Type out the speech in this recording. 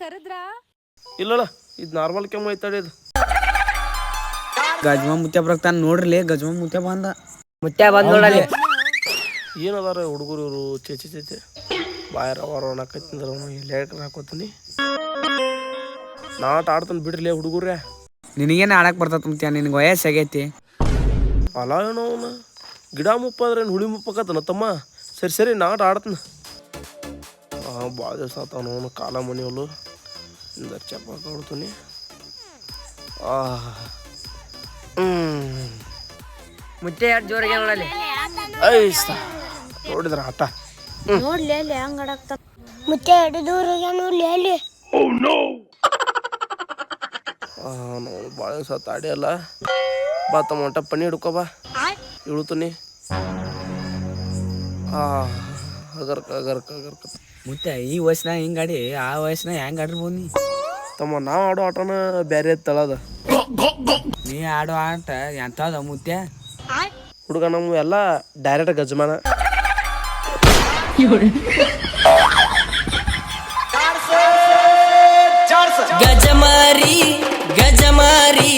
ಕರೆದ್ರ ಇಲ್ಲಲ್ಲ ಇದು ನಾರ್ಮಲ್ ಕೆಮ್ಮು ಐತಾಡಿ ಇದು ಗಜ್ಮ ಮುತ್ಯ ಬರ್ತಾನ ನೋಡ್ರಿ ಗಜ್ಮ ಮುತ್ಯ ಬಂದ ನೋಡಲಿ ಏನದಾರ ಹುಡುಗರು ಇವರು ಚೇಚೆ ಬಾಯರ್ ಅವರ ಅನ್ನಕತ್ತಿಂದ್ರ ಇಲ್ಲಿ ಹಾಕೋತೀನಿ ನಾಟ ಆಡ್ತಾನೆ ಬಿಡ್ರಲೇ ಹುಡುಗರ್ರೆ ನಿನಗೇನು ಆಡಕ್ ಬರ್ತದ ಮುತ್ಯ ನಿನಗೆ ವಯಸ್ಸಾಗೈತಿ ಅಲ್ಲ ಏನೋ ಅವನು ಗಿಡ ಮುಪ್ಪಾದ್ರೆ ಹುಳಿ ಮುಪ್ಪಕತ್ತನ ತಮ್ಮ ಸರಿ ನಾಟ ಆಡ್ತಾನ ಭಾಳ ದಿವಸ ಆತವನು ಅವನು ಕಾಲ ಮಣಿಯಲು ಇಂದ ಚಪಾಕ ಹೊಡ್ತೀನಿ ಮುತ್ತೆ ಎರಡು ಜೋರಿಗೆ ನೋಡಲಿ ಐಸ್ತಾ ನೋಡಿದ್ರ ಆಟ ನೋಡ್ಲಿ ಅಲ್ಲಿ ಹಂಗ ಆಡಕ್ತ ಮುತ್ತೆ ಎರಡು ದೂರಿಗೆ ನೋಡ್ಲಿ ಅಲ್ಲಿ ನಾವು ಭಾಳ ದಿವಸ ತಾಡಿ ಅಲ್ಲ ಬಾ ತಮ್ಮ ಹೊಂಟ ಪನಿ ಹಿಡ್ಕೊ ಬಾ ಇಳುತ್ತೀನಿ ಹಗರ್ಕ ಮುತ್ಯ ಈ ವಯಸ್ಸಿನ ಹಿಂಗ್ ಆಡಿ ಆ ವಯಸ್ಸಿನ ಹೆಂಗ್ ಆಡಿರ್ಬೋದು ನೀ ತಮ್ಮ ನಾವು ಆಡೋ ಆಟನ ಬೇರೆ ತಳದ ನೀ ಆಡೋ ಆಟ ಎಂತದ ಮುತ್ಯ ಹುಡುಗ ನಮ್ಮ ಎಲ್ಲ ಡೈರೆಕ್ಟ್ ಗಜಮಾನ ಗಜಮಾರಿ ಗಜಮಾರಿ